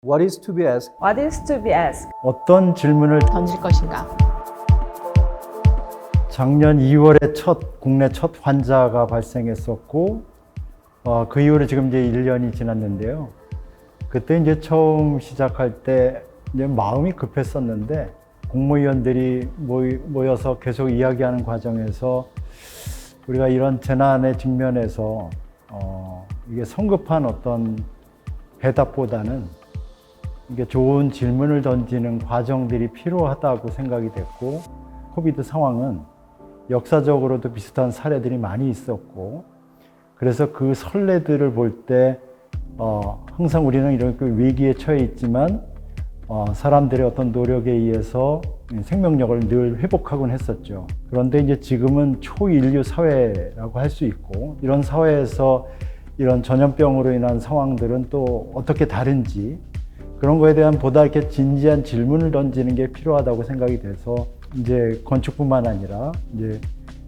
What is to be asked? What is to be asked? 어떤 질문을 던질 것인가? 작년 2월에 국내 첫 환자가 발생했었고, 그 이후로 지금 이제 1년이 지났는데요. 그때 이제 처음 시작할 때 이제 마음이 급했었는데, 국무위원들이 모여서 계속 이야기하는 과정에서 우리가 이런 재난에 직면해서 이게 성급한 어떤 대답보다는 이게 좋은 질문을 던지는 과정들이 필요하다고 생각이 됐고, 코비드 상황은 역사적으로도 비슷한 사례들이 많이 있었고, 그래서 그 선례들을 볼 때 항상 우리는 이런 위기에 처해 있지만 사람들의 어떤 노력에 의해서 생명력을 늘 회복하곤 했었죠. 그런데 이제 지금은 초인류 사회라고 할 수 있고, 이런 사회에서 이런 전염병으로 인한 상황들은 또 어떻게 다른지, 그런 거에 대한 보다 이렇게 진지한 질문을 던지는 게 필요하다고 생각이 돼서 이제 건축뿐만 아니라 이제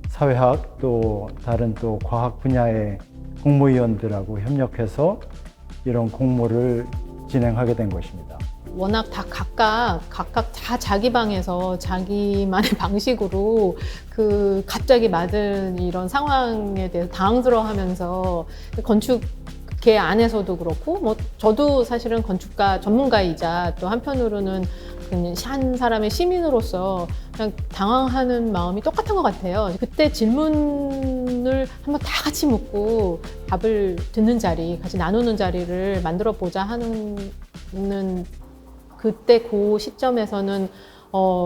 사회학 또 다른 또 과학 분야의 공무위원들하고 협력해서 이런 공모를 진행하게 된 것입니다. 워낙 다 각각 다 자기 방에서 자기만의 방식으로 갑자기 맞은 이런 상황에 대해서 당황스러워하면서 건축계 안에서도 그렇고, 저도 사실은 건축가 전문가이자 또 한편으로는 그냥 한 사람의 시민으로서 그냥 당황하는 마음이 똑같은 것 같아요. 그때 질문을 한번 다 같이 묻고 답을 듣는 자리, 같이 나누는 자리를 만들어 보자 하는 그때 그 시점에서는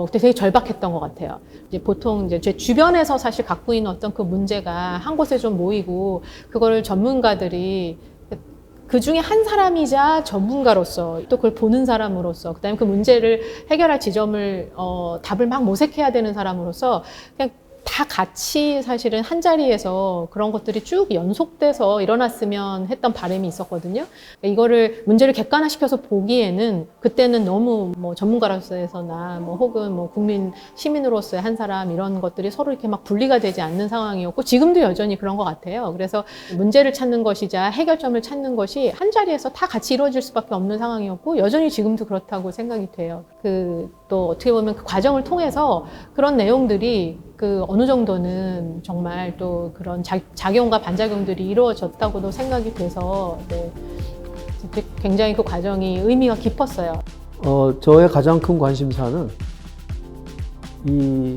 그때 되게 절박했던 것 같아요. 이제 보통 이제 제 주변에서 사실 갖고 있는 어떤 그 문제가 한 곳에 좀 모이고, 그거를 전문가들이 그 중에 한 사람이자 전문가로서 또 그걸 보는 사람으로서, 그다음에 그 문제를 해결할 지점을 답을 막 모색해야 되는 사람으로서 그냥 다 같이 사실은 한 자리에서 그런 것들이 쭉 연속돼서 일어났으면 했던 바람이 있었거든요. 이거를 문제를 객관화시켜서 보기에는 그때는 너무 전문가로서나 혹은 국민 시민으로서의 한 사람, 이런 것들이 서로 이렇게 막 분리가 되지 않는 상황이었고, 지금도 여전히 그런 것 같아요. 그래서 문제를 찾는 것이자 해결점을 찾는 것이 한 자리에서 다 같이 이루어질 수밖에 없는 상황이었고, 여전히 지금도 그렇다고 생각이 돼요. 또 어떻게 보면 그 과정을 통해서 그런 내용들이 어느 정도는 정말 또 그런 작용과 반작용들이 이루어졌다고도 생각이 돼서, 굉장히 그 과정이 의미가 깊었어요. 저의 가장 큰 관심사는 이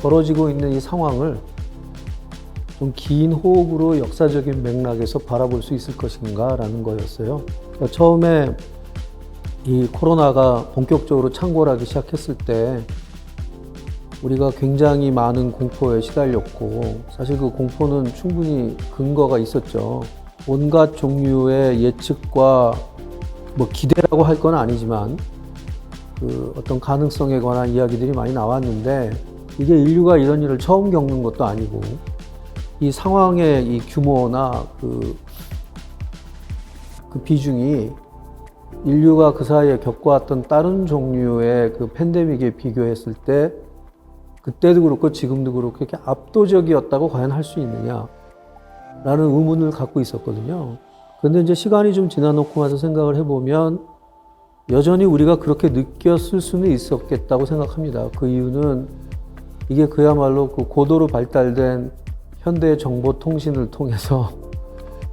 벌어지고 있는 이 상황을 좀 긴 호흡으로 역사적인 맥락에서 바라볼 수 있을 것인가라는 거였어요. 그러니까 처음에 이 코로나가 본격적으로 창궐하기 시작했을 때 우리가 굉장히 많은 공포에 시달렸고, 사실 그 공포는 충분히 근거가 있었죠. 온갖 종류의 예측과 기대라고 할 건 아니지만 어떤 가능성에 관한 이야기들이 많이 나왔는데, 이게 인류가 이런 일을 처음 겪는 것도 아니고, 이 상황의 이 규모나 그 비중이 인류가 그 사이에 겪어왔던 다른 종류의 그 팬데믹에 비교했을 때 그때도 그렇고 지금도 그렇고 이렇게 압도적이었다고 과연 할 수 있느냐라는 의문을 갖고 있었거든요. 그런데 이제 시간이 좀 지나놓고 나서 생각을 해보면 여전히 우리가 그렇게 느꼈을 수는 있었겠다고 생각합니다. 그 이유는 이게 그야말로 그 고도로 발달된 현대 정보통신을 통해서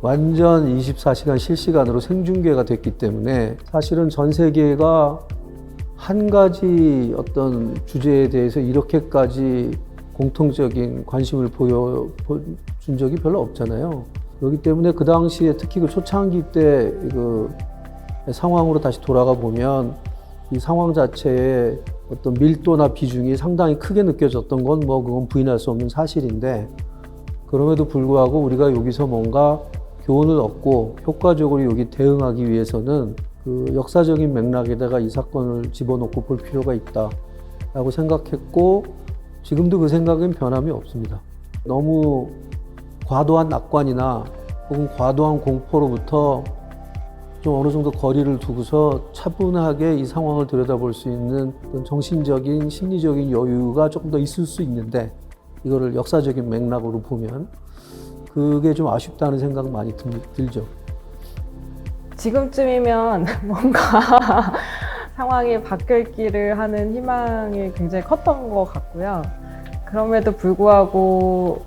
완전 24시간 실시간으로 생중계가 됐기 때문에, 사실은 전 세계가 한 가지 어떤 주제에 대해서 이렇게까지 공통적인 관심을 보여준 적이 별로 없잖아요. 그렇기 때문에 그 당시에 특히 그 초창기 때 그 상황으로 다시 돌아가 보면 이 상황 자체의 어떤 밀도나 비중이 상당히 크게 느껴졌던 건 그건 부인할 수 없는 사실인데, 그럼에도 불구하고 우리가 여기서 뭔가 교훈을 얻고 효과적으로 여기 대응하기 위해서는 그 역사적인 맥락에다가 이 사건을 집어넣고 볼 필요가 있다라고 생각했고, 지금도 그 생각은 변함이 없습니다. 너무 과도한 낙관이나 혹은 과도한 공포로부터 좀 어느 정도 거리를 두고서 차분하게 이 상황을 들여다볼 수 있는 정신적인, 심리적인 여유가 조금 더 있을 수 있는데, 이거를 역사적인 맥락으로 보면 그게 좀 아쉽다는 생각 많이 들죠. 지금쯤이면 뭔가 상황이 바뀔기를 하는 희망이 굉장히 컸던 것 같고요. 그럼에도 불구하고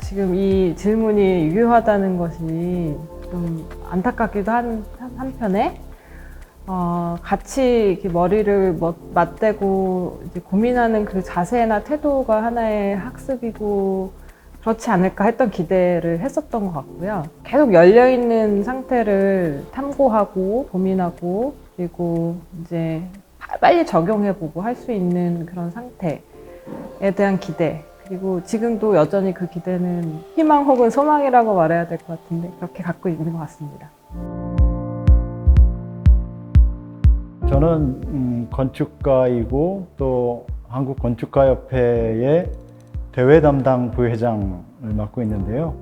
지금 이 질문이 유효하다는 것이 좀 안타깝기도 한편에 같이 이렇게 머리를 맞대고 이제 고민하는 그 자세나 태도가 하나의 학습이고 그렇지 않을까 했던 기대를 했었던 것 같고요. 계속 열려있는 상태를 탐구하고 고민하고 그리고 이제 빨리 적용해보고 할 수 있는 그런 상태에 대한 기대, 그리고 지금도 여전히 그 기대는 희망 혹은 소망이라고 말해야 될 것 같은데 그렇게 갖고 있는 것 같습니다. 저는 건축가이고 또 한국건축가협회의 대외 담당 부회장을 맡고 있는데요.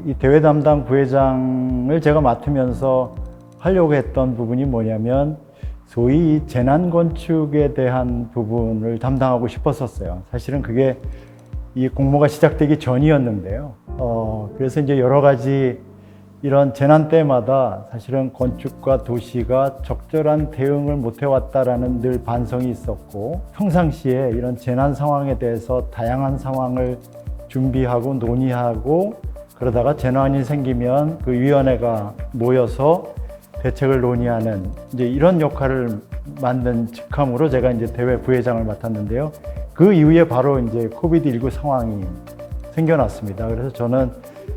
이 대외 담당 부회장을 제가 맡으면서 하려고 했던 부분이 뭐냐면 소위 재난 건축에 대한 부분을 담당하고 싶었었어요. 사실은 그게 이 공모가 시작되기 전이었는데요. 그래서 이제 여러 가지 이런 재난 때마다 사실은 건축과 도시가 적절한 대응을 못 해왔다라는 늘 반성이 있었고, 평상시에 이런 재난 상황에 대해서 다양한 상황을 준비하고 논의하고, 그러다가 재난이 생기면 그 위원회가 모여서 대책을 논의하는 이제 이런 역할을 만든 직함으로 제가 이제 대외 부회장을 맡았는데요. 그 이후에 바로 이제 코비드-19 상황이 생겨났습니다. 그래서 저는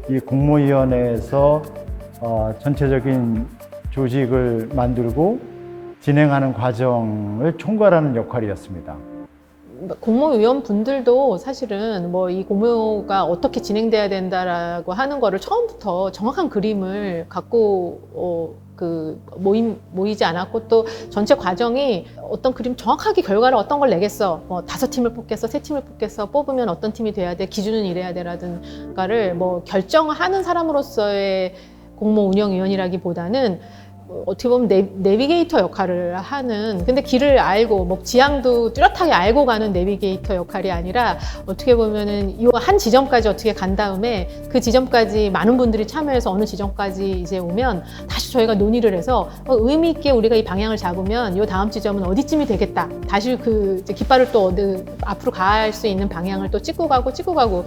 이 공모위원회에서 전체적인 조직을 만들고 진행하는 과정을 총괄하는 역할이었습니다. 공모위원 분들도 사실은 뭐 이 공모가 어떻게 진행돼야 된다라고 하는 거를 처음부터 정확한 그림을 갖고 모이지 않았고, 또 전체 과정이 어떤 그림 정확하게 결과를 어떤 걸 내겠어, 뭐 5팀을 뽑겠어, 3팀을 뽑겠어, 뽑으면 어떤 팀이 돼야 돼, 기준은 이래야 되라든가를 뭐 결정하는 사람으로서의 공모 운영위원이라기보다는 어떻게 보면 내비게이터 역할을 하는, 근데 길을 알고 뭐 지향도 뚜렷하게 알고 가는 내비게이터 역할이 아니라 어떻게 보면은 이 한 지점까지 어떻게 간 다음에 그 지점까지 많은 분들이 참여해서 어느 지점까지 이제 오면 다시 저희가 논의를 해서 의미 있게 우리가 이 방향을 잡으면 이 다음 지점은 어디쯤이 되겠다, 다시 그 이제 깃발을 또 앞으로 갈 수 있는 방향을 또 찍고 가고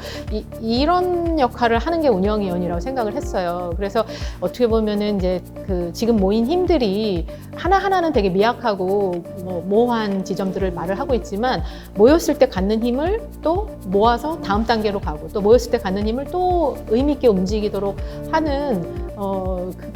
이런 역할을 하는 게 운영위원이라고 생각을 했어요. 그래서 어떻게 보면은 이제 그 지금 모인 힘들이 하나하나는 되게 미약하고 모호한 지점들을 말을 하고 있지만, 모였을 때 갖는 힘을 또 모아서 다음 단계로 가고, 또 모였을 때 갖는 힘을 또 의미 있게 움직이도록 하는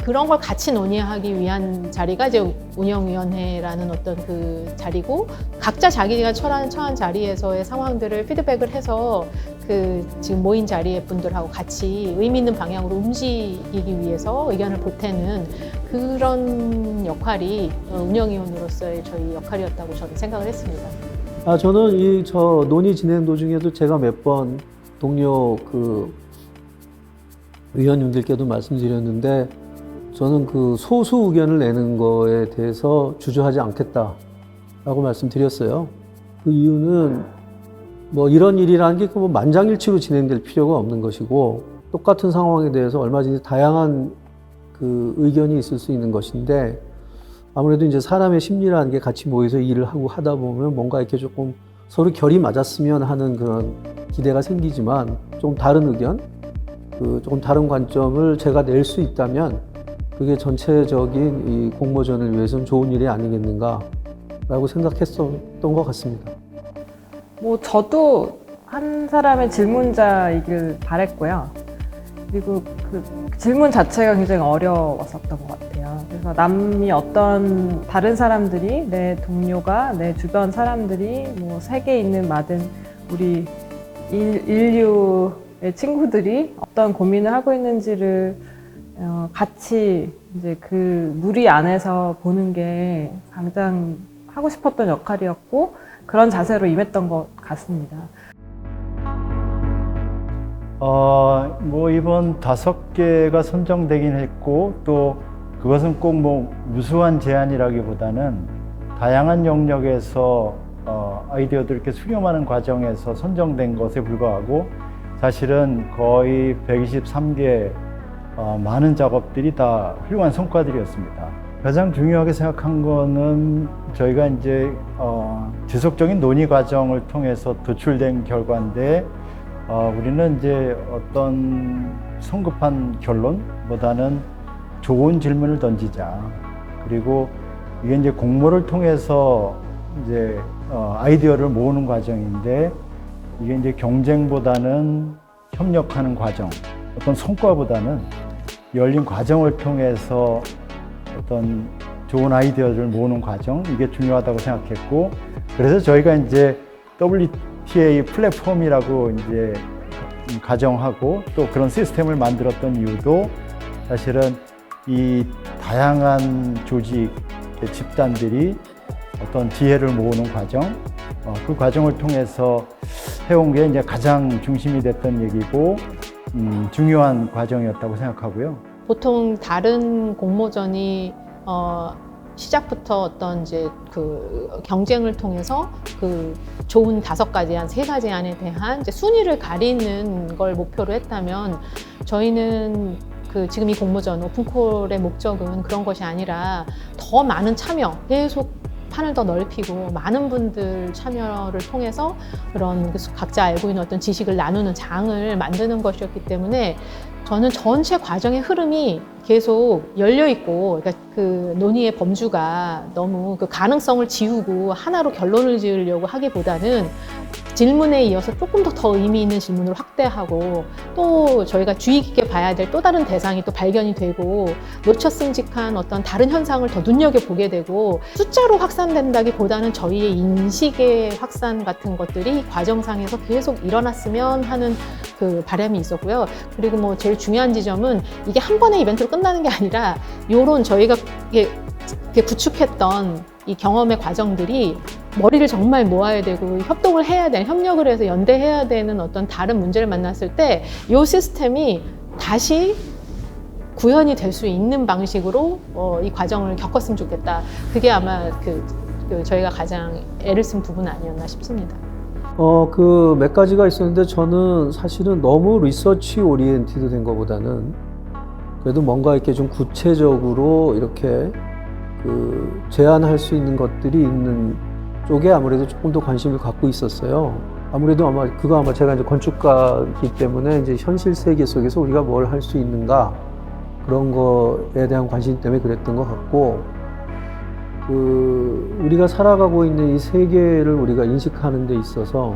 그런 걸 같이 논의하기 위한 자리가 이제 운영위원회라는 어떤 그 자리고, 각자 자기가 처한 자리에서의 상황들을 피드백을 해서 그 지금 모인 자리의 분들하고 같이 의미 있는 방향으로 움직이기 위해서 의견을 보태는 그런 역할이 운영위원으로서의 저희 역할이었다고 저는 생각을 했습니다. 저는 저 논의 진행 도중에도 제가 몇 번 동료 그 위원님들께도 말씀드렸는데, 저는 그 소수 의견을 내는 거에 대해서 주저하지 않겠다라고 말씀드렸어요. 그 이유는 뭐 이런 일이라는 게 뭐 만장일치로 진행될 필요가 없는 것이고, 똑같은 상황에 대해서 얼마든지 다양한 그 의견이 있을 수 있는 것인데, 아무래도 이제 사람의 심리라는 게 같이 모여서 일을 하고 하다 보면 뭔가 이렇게 조금 서로 결이 맞았으면 하는 그런 기대가 생기지만, 좀 다른 의견, 조금 다른 관점을 제가 낼 수 있다면 그게 전체적인 이 공모전을 위해서는 좋은 일이 아니겠는가라고 생각했었던 것 같습니다. 뭐 저도 한 사람의 질문자이길 바랬고요. 그리고 그 질문 자체가 굉장히 어려웠었던 것 같아요. 그래서 남이 어떤 다른 사람들이, 내 동료가, 내 주변 사람들이, 뭐 세계에 있는 많은 우리 인류의 친구들이 어떤 고민을 하고 있는지를 같이 이제 그 무리 안에서 보는 게 가장 하고 싶었던 역할이었고, 그런 자세로 임했던 것 같습니다. 뭐 이번 5개가 선정되긴 했고, 또 그것은 꼭 뭐 무수한 제안이라기보다는 다양한 영역에서 아이디어들을 이렇게 수렴하는 과정에서 선정된 것에 불과하고, 사실은 거의 123개 많은 작업들이 다 훌륭한 성과들이었습니다. 가장 중요하게 생각한 거는 저희가 이제 지속적인 논의 과정을 통해서 도출된 결과인데 우리는 이제 어떤 성급한 결론보다는 좋은 질문을 던지자. 그리고 이게 이제 공모를 통해서 이제 아이디어를 모으는 과정인데 이게 이제 경쟁보다는 협력하는 과정, 어떤 성과보다는 열린 과정을 통해서 어떤 좋은 아이디어를 모으는 과정, 이게 중요하다고 생각했고, 그래서 저희가 이제 WTA 플랫폼이라고 이제 가정하고 또 그런 시스템을 만들었던 이유도 사실은 이 다양한 조직 집단들이 어떤 지혜를 모으는 과정, 그 과정을 통해서 해온 게 이제 가장 중심이 됐던 얘기고, 중요한 과정이었다고 생각하고요. 보통 다른 공모전이 시작부터 어떤 이제 그 경쟁을 통해서 그 좋은 5가지, 한 3가지 안에 대한 이제 순위를 가리는 걸 목표로 했다면 저희는 그 지금 이 공모전 오픈콜의 목적은 그런 것이 아니라 더 많은 참여, 계속 판을 더 넓히고 많은 분들 참여를 통해서 그런 각자 알고 있는 어떤 지식을 나누는 장을 만드는 것이었기 때문에 저는 전체 과정의 흐름이 계속 열려 있고, 그러니까 그 논의의 범주가 너무 그 가능성을 지우고 하나로 결론을 지으려고 하기보다는 질문에 이어서 조금 더 의미 있는 질문을 확대하고 또 저희가 주의 깊게 봐야 될 또 다른 대상이 또 발견이 되고 놓쳤음직한 어떤 다른 현상을 더 눈여겨보게 되고 숫자로 확산된다기보다는 저희의 인식의 확산 같은 것들이 과정상에서 계속 일어났으면 하는 그 바람이 있었고요. 그리고 뭐 제일 중요한 지점은 이게 한 번의 이벤트로 끝나는 게 아니라 요런 저희가 이게 구축했던 이 경험의 과정들이 머리를 정말 모아야 되고 협동을 해야 되는, 협력을 해서 연대해야 되는 어떤 다른 문제를 만났을 때 이 시스템이 다시 구현이 될 수 있는 방식으로 이 과정을 겪었으면 좋겠다. 그게 아마 저희가 가장 애를 쓴 부분 아니었나 싶습니다. 그 몇 가지가 있었는데 저는 사실은 너무 리서치 오리엔티드 된 것보다는 그래도 뭔가 이렇게 좀 구체적으로 이렇게 그 제안할 수 있는 것들이 있는 쪽에 아무래도 조금 더 관심을 갖고 있었어요. 아무래도 아마 제가 이제 건축가이기 때문에 이제 현실 세계 속에서 우리가 뭘 할 수 있는가 그런 거에 대한 관심 때문에 그랬던 것 같고, 우리가 살아가고 있는 이 세계를 우리가 인식하는 데 있어서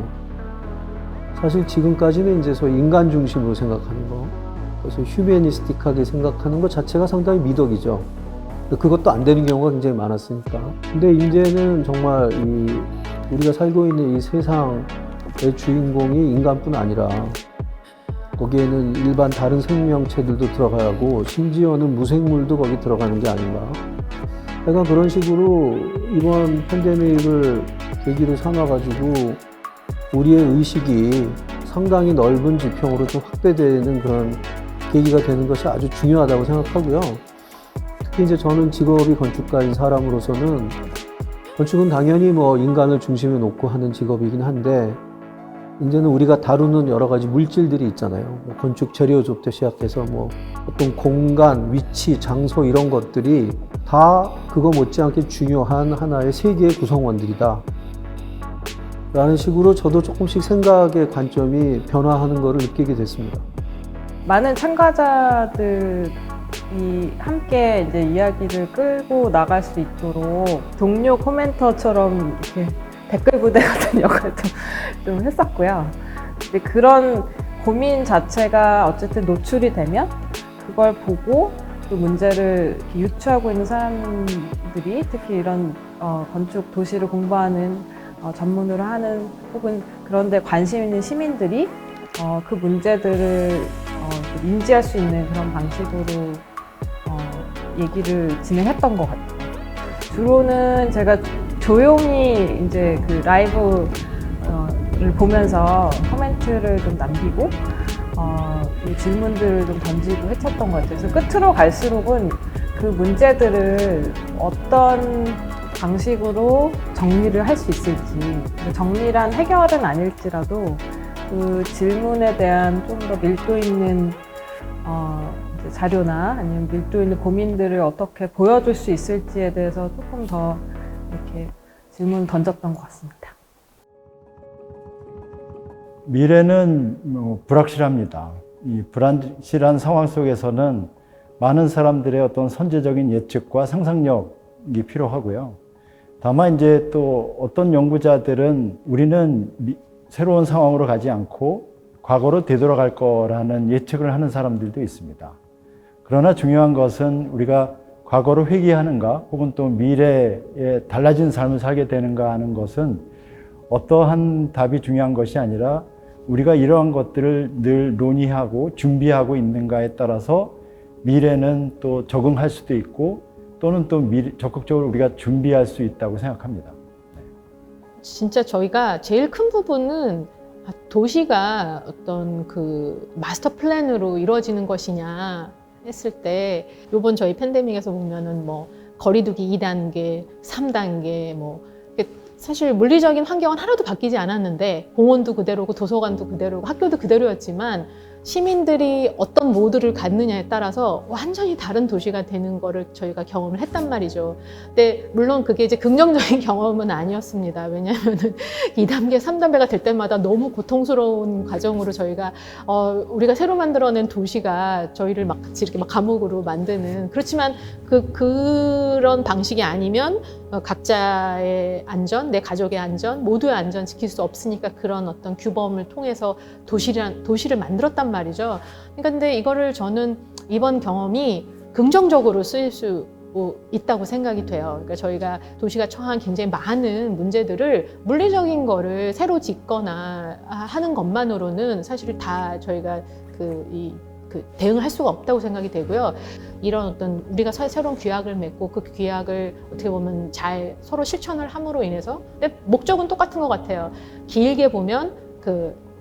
사실 지금까지는 이제 소위 인간 중심으로 생각하는 거, 그래서 휴메니스틱하게 생각하는 것 자체가 상당히 미덕이죠. 그것도 안 되는 경우가 굉장히 많았으니까. 근데 이제는 정말 우리가 살고 있는 이 세상의 주인공이 인간뿐 아니라 거기에는 일반 다른 생명체들도 들어가고 심지어는 무생물도 거기 들어가는 게 아닌가. 약간 그런 식으로 이번 팬데믹을 계기로 삼아가지고 우리의 의식이 상당히 넓은 지평으로 좀 확대되는 그런 계기가 되는 것이 아주 중요하다고 생각하고요. 특히 이제 저는 직업이 건축가인 사람으로서는 건축은 당연히 뭐 인간을 중심에 놓고 하는 직업이긴 한데 이제는 우리가 다루는 여러 가지 물질들이 있잖아요. 뭐 건축 재료부터 시작해서 뭐 어떤 공간, 위치, 장소 이런 것들이 다 그거 못지않게 중요한 하나의 세계의 구성원들이다. 라는 식으로 저도 조금씩 생각의 관점이 변화하는 것을 느끼게 됐습니다. 많은 참가자들이 함께 이제 이야기를 끌고 나갈 수 있도록 동료 코멘터처럼 이렇게 댓글 부대 같은 역할도 좀 했었고요. 근데 그런 고민 자체가 어쨌든 노출이 되면 그걸 보고 그 문제를 유추하고 있는 사람들이 특히 이런 건축 도시를 공부하는 전문으로 하는 혹은 그런 데 관심 있는 시민들이 그 문제들을 인지할 수 있는 그런 방식으로 얘기를 진행했던 것 같아요. 주로는 제가 조용히 이제 그 라이브를 보면서 코멘트를 좀 남기고 그 질문들을 좀 던지고 했었던 것 같아요. 그래서 끝으로 갈수록은 그 문제들을 어떤 방식으로 정리를 할 수 있을지, 정리란 해결은 아닐지라도 그 질문에 대한 좀 더 밀도 있는 이제 자료나 아니면 밀도 있는 고민들을 어떻게 보여줄 수 있을지에 대해서 조금 더 이렇게 질문을 던졌던 것 같습니다. 미래는 불확실합니다. 이 불확실한 상황 속에서는 많은 사람들의 어떤 선제적인 예측과 상상력이 필요하고요. 다만 이제 또 어떤 연구자들은 우리는 새로운 상황으로 가지 않고 과거로 되돌아갈 거라는 예측을 하는 사람들도 있습니다. 그러나 중요한 것은 우리가 과거로 회귀하는가 혹은 또 미래에 달라진 삶을 살게 되는가 하는 것은 어떠한 답이 중요한 것이 아니라 우리가 이러한 것들을 늘 논의하고 준비하고 있는가에 따라서 미래는 또 적응할 수도 있고 또는 또 적극적으로 우리가 준비할 수 있다고 생각합니다. 진짜 저희가 제일 큰 부분은 도시가 어떤 그 마스터 플랜으로 이루어지는 것이냐 했을 때 요번 저희 팬데믹에서 보면은 뭐 거리두기 2단계, 3단계 뭐 사실 물리적인 환경은 하나도 바뀌지 않았는데 공원도 그대로고 도서관도 그대로고 학교도 그대로였지만 시민들이 어떤 모드를 갖느냐에 따라서 완전히 다른 도시가 되는 거를 저희가 경험을 했단 말이죠. 근데 물론 그게 이제 긍정적인 경험은 아니었습니다. 왜냐하면은 2단계, 3단계가 될 때마다 너무 고통스러운 과정으로 저희가 우리가 새로 만들어낸 도시가 저희를 막 같이 이렇게 막 감옥으로 만드는 그렇지만 그런 방식이 아니면 각자의 안전, 내 가족의 안전, 모두의 안전 지킬 수 없으니까 그런 어떤 규범을 통해서 도시를 만들었단 말이죠. 그러니까 근데 이거를 저는 이번 경험이 긍정적으로 쓰일 수 있다고 생각이 돼요. 그러니까 저희가 도시가 처한 굉장히 많은 문제들을 물리적인 거를 새로 짓거나 하는 것만으로는 사실 다 저희가 대응을 할 수가 없다고 생각이 되고요. 이런 어떤 우리가 새로운 규약을 맺고 그 규약을 어떻게 보면 잘 서로 실천을 함으로 인해서 근데 목적은 똑같은 것 같아요. 길게 보면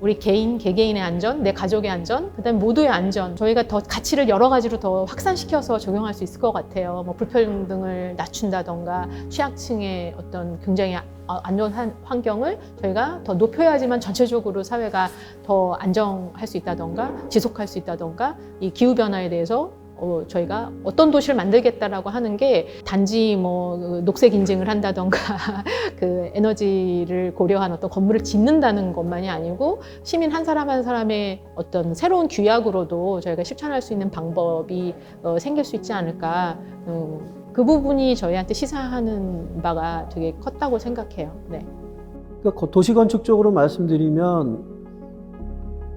우리 개개인의 안전, 내 가족의 안전, 그다음에 모두의 안전. 저희가 더 가치를 여러 가지로 더 확산시켜서 적용할 수 있을 것 같아요. 뭐 불평등을 낮춘다던가 취약층의 어떤 굉장히 안전한 환경을 저희가 더 높여야지만 전체적으로 사회가 더 안정할 수 있다던가 지속할 수 있다던가 이 기후 변화에 대해서 저희가 어떤 도시를 만들겠다라고 하는 게 단지 뭐 녹색 인증을 한다던가 그 에너지를 고려한 어떤 건물을 짓는다는 것만이 아니고 시민 한 사람 한 사람의 어떤 새로운 규약으로도 저희가 실천할 수 있는 방법이 생길 수 있지 않을까. 그 부분이 저희한테 시사하는 바가 되게 컸다고 생각해요. 네. 그러니까 도시건축적으로 말씀드리면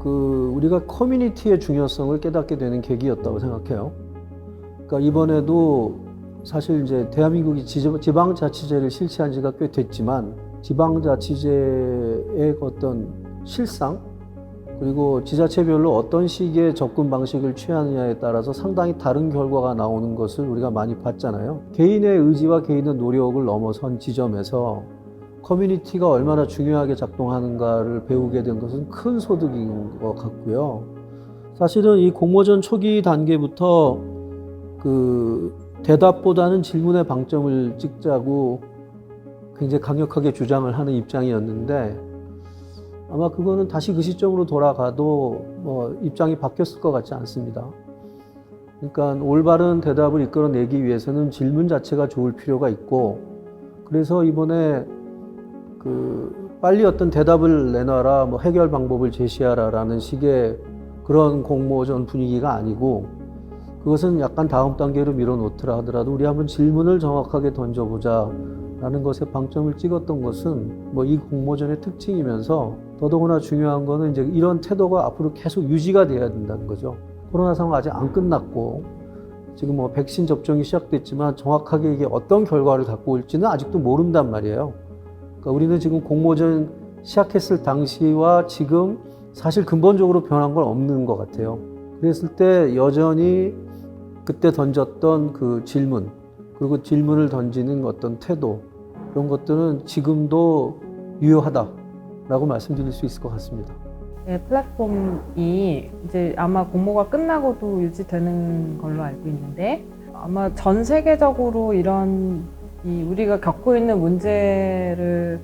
우리가 커뮤니티의 중요성을 깨닫게 되는 계기였다고 생각해요. 그러니까 이번에도 사실 이제 대한민국이 지방자치제를 실시한 지가 꽤 됐지만 지방자치제의 어떤 실상 그리고 지자체별로 어떤 식의 접근 방식을 취하느냐에 따라서 상당히 다른 결과가 나오는 것을 우리가 많이 봤잖아요. 개인의 의지와 개인의 노력을 넘어선 지점에서 커뮤니티가 얼마나 중요하게 작동하는가를 배우게 된 것은 큰 소득인 것 같고요. 사실은 이 공모전 초기 단계부터 대답보다는 질문에 방점을 찍자고 굉장히 강력하게 주장을 하는 입장이었는데 아마 그거는 다시 그 시점으로 돌아가도 입장이 바뀌었을 것 같지 않습니다. 그러니까 올바른 대답을 이끌어내기 위해서는 질문 자체가 좋을 필요가 있고 그래서 이번에 빨리 어떤 대답을 내놔라, 해결 방법을 제시하라라는 식의 그런 공모전 분위기가 아니고 그것은 약간 다음 단계로 밀어놓더라 하더라도 우리 한번 질문을 정확하게 던져보자라는 것에 방점을 찍었던 것은 이 공모전의 특징이면서 더더구나 중요한 거는 이제 이런 태도가 앞으로 계속 유지가 돼야 된다는 거죠. 코로나 상황 아직 안 끝났고 지금 백신 접종이 시작됐지만 정확하게 이게 어떤 결과를 갖고 올지는 아직도 모른단 말이에요. 그러니까 우리는 지금 공모전 시작했을 당시와 지금 사실 근본적으로 변한 건 없는 것 같아요. 그랬을 때 여전히 그때 던졌던 그 질문, 그리고 질문을 던지는 어떤 태도, 그런 것들은 지금도 유효하다라고 말씀드릴 수 있을 것 같습니다. 네, 플랫폼이 이제 아마 공모가 끝나고도 유지되는 걸로 알고 있는데 아마 전 세계적으로 이런 우리가 겪고 있는 문제를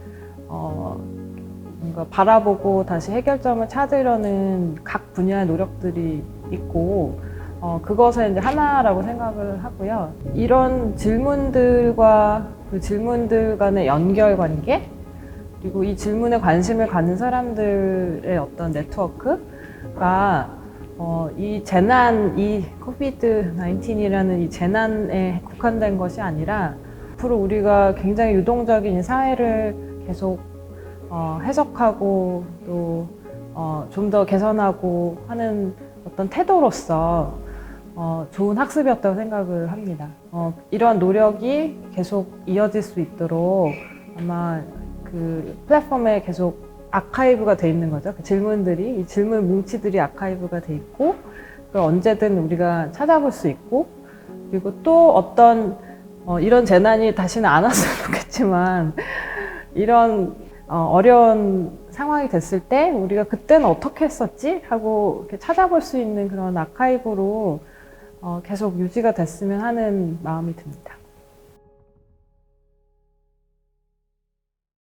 뭔가 바라보고 다시 해결점을 찾으려는 각 분야의 노력들이 있고 그것의 이제 하나라고 생각을 하고요. 이런 질문들과 그 질문들 간의 연결관계, 그리고 이 질문에 관심을 갖는 사람들의 어떤 네트워크가 이 재난, 이 코비드-19이라는 이 재난에 국한된 것이 아니라 앞으로 우리가 굉장히 유동적인 사회를 계속 해석하고 또 좀 더 개선하고 하는 어떤 태도로서 좋은 학습이었다고 생각을 합니다. 이러한 노력이 계속 이어질 수 있도록 아마 그 플랫폼에 계속 아카이브가 돼 있는 거죠. 그 질문들이, 이 질문 뭉치들이 아카이브가 돼 있고, 그걸 언제든 우리가 찾아볼 수 있고, 그리고 또 어떤, 이런 재난이 다시는 안 왔으면 좋겠지만, 이런 어려운 상황이 됐을 때 우리가 그때는 어떻게 했었지? 하고 이렇게 찾아볼 수 있는 그런 아카이브로 계속 유지가 됐으면 하는 마음이 듭니다.